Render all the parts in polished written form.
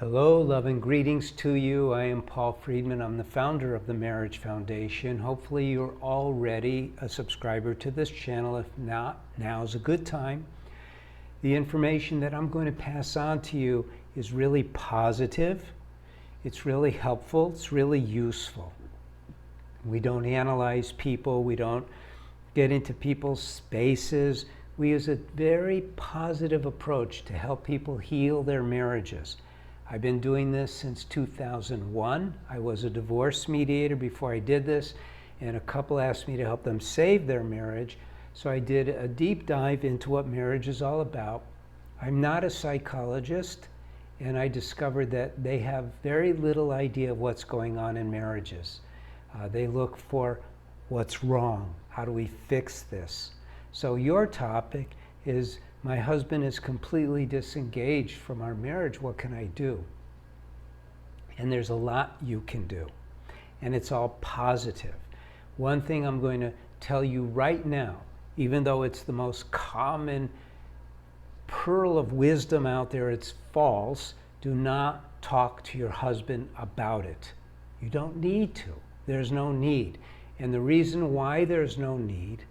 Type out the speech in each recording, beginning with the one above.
Hello, love and greetings to you. I am Paul Friedman. I'm the founder of the Marriage Foundation. Hopefully you're already a subscriber to this channel. If not, now's a good time. The information that I'm going to pass on to you is really positive. It's really helpful. It's really useful. We don't analyze people. We don't get into people's spaces. We use a very positive approach to help people heal their marriages. I've been doing this since 2001. I was a divorce mediator before I did this, and a couple asked me to help them save their marriage. So I did a deep dive into what marriage is all about. I'm not a psychologist, and I discovered that they have very little idea of what's going on in marriages. They look for what's wrong. How do we fix this? So your topic is, my husband is completely disengaged from our marriage. What can I do? And there's a lot you can do. And it's all positive. One thing I'm going to tell you right now, even though it's the most common pearl of wisdom out there, it's false. Do not talk to your husband about it. You don't need to. There's no need. And the reason why there's no need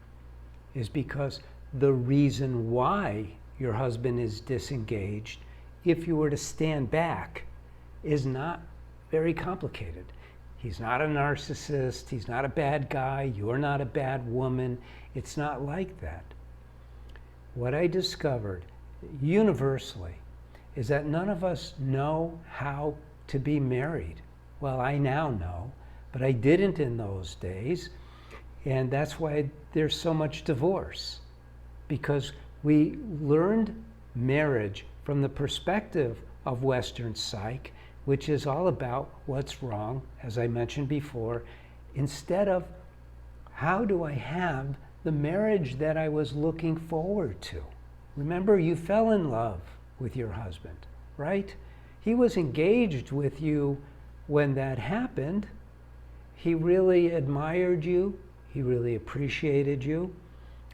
is because the reason why your husband is disengaged, if you were to stand back, is not very complicated. He's not a narcissist. He's not a bad guy. You're not a bad woman. It's not like that. What I discovered universally is that none of us know how to be married. Well, I now know, but I didn't in those days. And that's why there's so much divorce, because we learned marriage from the perspective of Western psych, which is all about what's wrong, as I mentioned before, instead of how do I have the marriage that I was looking forward to. Remember, you fell in love with your husband, right? He was engaged with you when that happened. He really admired you. He really appreciated you.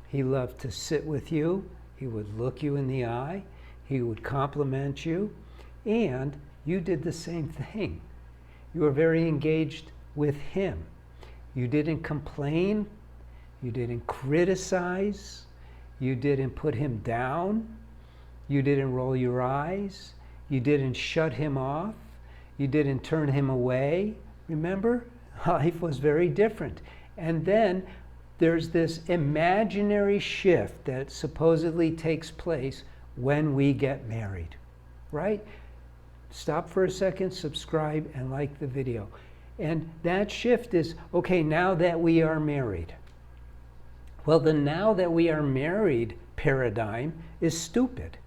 He loved to sit with you. He would look you in the eye. He would compliment you. And you did the same thing. You were very engaged with him. You didn't complain. You didn't criticize. You didn't put him down. You didn't roll your eyes. You didn't shut him off. You didn't turn him away. Remember? Life was very different. And then there's this imaginary shift that supposedly takes place when we get married, right? Stop for a second, subscribe, and like the video. And that shift is, okay, now that we are married. Well, the now that we are married paradigm is stupid.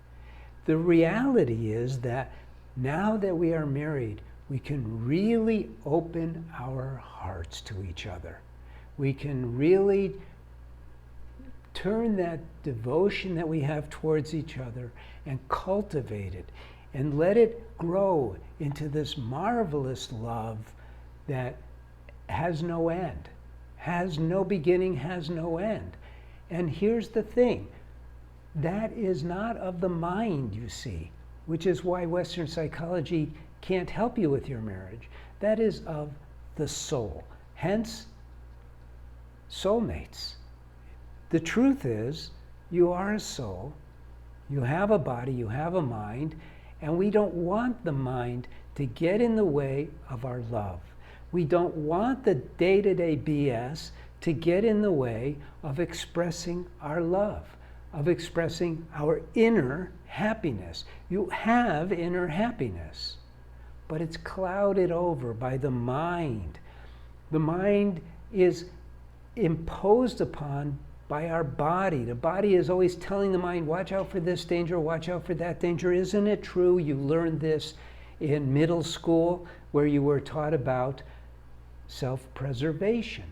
The reality is that now that we are married, we can really open our hearts to each other. We can really turn that devotion that we have towards each other and cultivate it and let it grow into this marvelous love that has no end, has no beginning, has no end. And here's the thing, that is not of the mind, you see, which is why Western psychology can't help you with your marriage. That is of the soul. Hence, soulmates. The truth is, you are a soul, you have a body, you have a mind, and we don't want the mind to get in the way of our love. We don't want the day-to-day BS to get in the way of expressing our love, of expressing our inner happiness. You have inner happiness, but it's clouded over by the mind. The mind is imposed upon by our body. The body is always telling the mind, watch out for this danger, watch out for that danger. Isn't it true? You learned this in middle school where you were taught about self-preservation.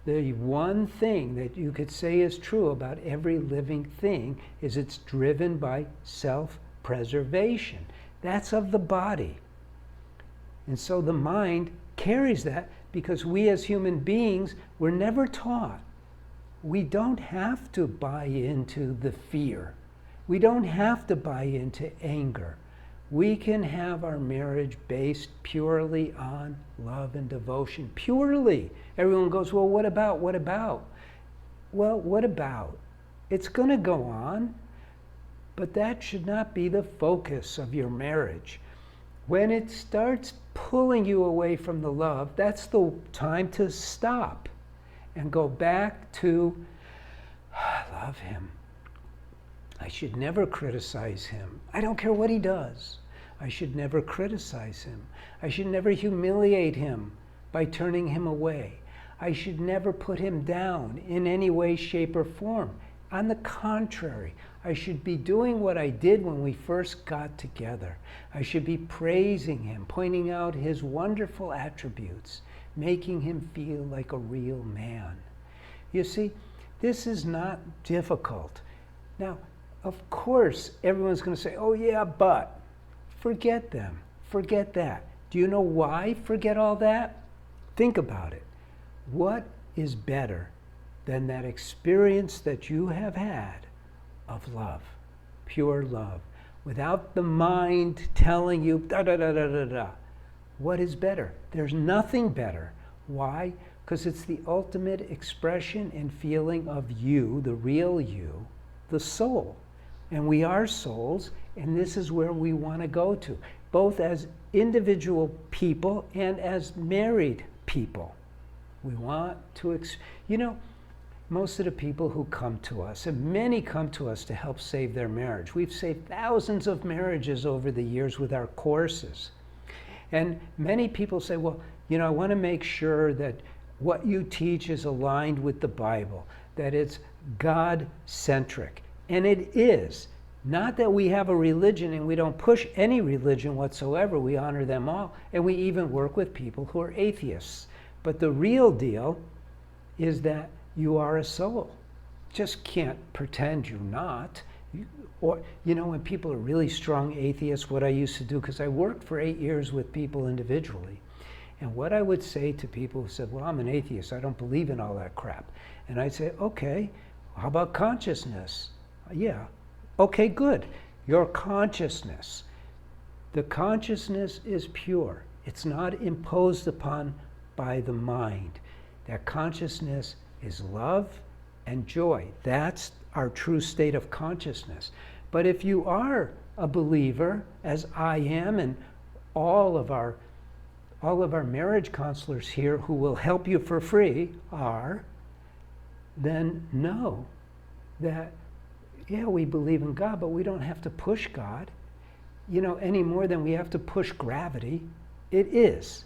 The one thing that you could say is true about every living thing is it's driven by self-preservation. That's of the body. And so the mind carries that because we as human beings were never taught. We don't have to buy into the fear. We don't have to buy into anger. We can have our marriage based purely on love and devotion. Purely. Everyone goes, well, what about? What about? Well, what about? It's going to go on, but that should not be the focus of your marriage. When it starts pulling you away from the love, that's the time to stop and go back to, I love him. I should never criticize him. I don't care what he does. I should never criticize him. I should never humiliate him by turning him away. I should never put him down in any way, shape, or form. On the contrary, I should be doing what I did when we first got together. I should be praising him, pointing out his wonderful attributes, making him feel like a real man. You see, this is not difficult. Now, of course, everyone's going to say, oh yeah, but forget them. Forget that. Do you know why forget all that? Think about it. What is better than that experience that you have had of love, pure love, without the mind telling you da da da da da da? What is better? There's nothing better. Why? Because it's the ultimate expression and feeling of you, the real you, the soul. And we are souls, and this is where we want to go to, both as individual people and as married people. We want to, most of the people who come to us, and many come to us to help save their marriage. We've saved thousands of marriages over the years with our courses. And many people say, well, I want to make sure that what you teach is aligned with the Bible, that it's God-centric. And it is. Not that we have a religion and we don't push any religion whatsoever. We honor them all. And we even work with people who are atheists. But the real deal is that you are a soul. Just can't pretend you're not. When people are really strong atheists, what I used to do, because I worked for 8 years with people individually, and what I would say to people who said, well, I'm an atheist, I don't believe in all that crap. And I'd say, okay, how about consciousness? Yeah, okay, good. Your consciousness. The consciousness is pure. It's not imposed upon by the mind. That consciousness is love and joy. That's our true state of consciousness. But if you are a believer, as I am, and all of our marriage counselors here who will help you for free are, then know that, yeah, we believe in God, but we don't have to push God, any more than we have to push gravity. It is.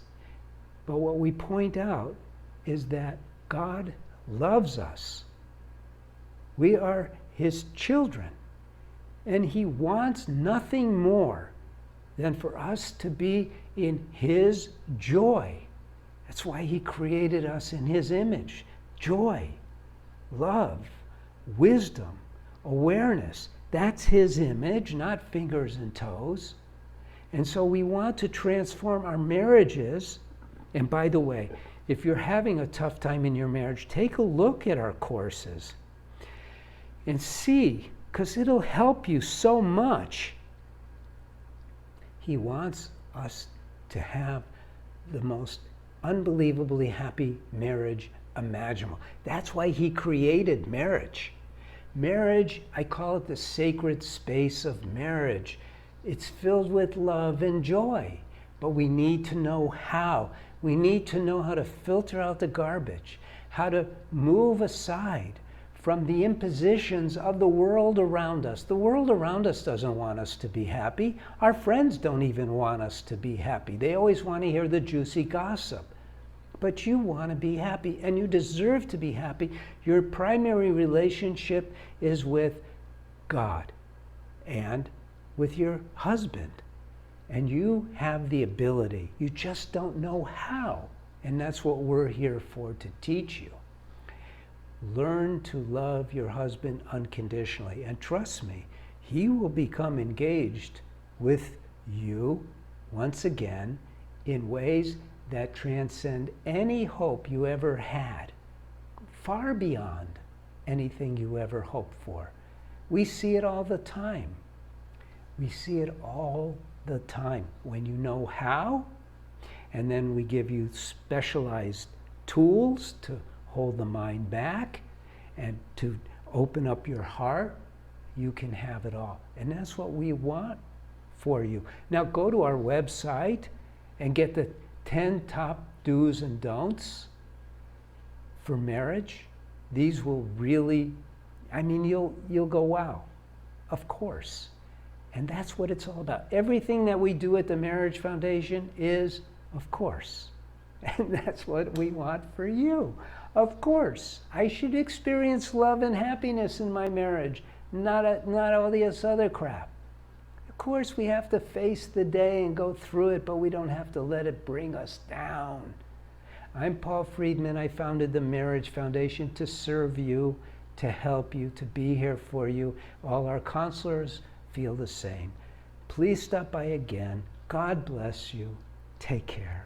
But what we point out is that God loves us. We are his children. And he wants nothing more than for us to be in his joy. That's why he created us in his image. Joy, love, wisdom, awareness. That's his image, not fingers and toes. And so we want to transform our marriages. And by the way, if you're having a tough time in your marriage, take a look at our courses and see, because it'll help you so much. He wants us to have the most unbelievably happy marriage imaginable. That's why he created marriage. Marriage, I call it the sacred space of marriage. It's filled with love and joy, but we need to know how. We need to know how to filter out the garbage, how to move aside from the impositions of the world around us. The world around us doesn't want us to be happy. Our friends don't even want us to be happy. They always want to hear the juicy gossip. But you want to be happy, and you deserve to be happy. Your primary relationship is with God and with your husband. And you have the ability. You just don't know how. And that's what we're here for, to teach you. Learn to love your husband unconditionally. And trust me, he will become engaged with you once again in ways that transcend any hope you ever had, far beyond anything you ever hoped for. We see it all the time. We see it all the time. When you know how, and then we give you specialized tools to hold the mind back and to open up your heart, you can have it all. And that's what we want for you. Now go to our website and get the 10 top do's and don'ts for marriage. These will really, I mean, you'll go, wow, of course. And that's what it's all about. Everything that we do at the Marriage Foundation is, of course. And that's what we want for you. Of course. I should experience love and happiness in my marriage, not all this other crap. Of course, we have to face the day and go through it, but we don't have to let it bring us down. I'm Paul Friedman. I founded the Marriage Foundation to serve you, to help you, to be here for you. All our counselors feel the same. Please stop by again. God bless you. Take care.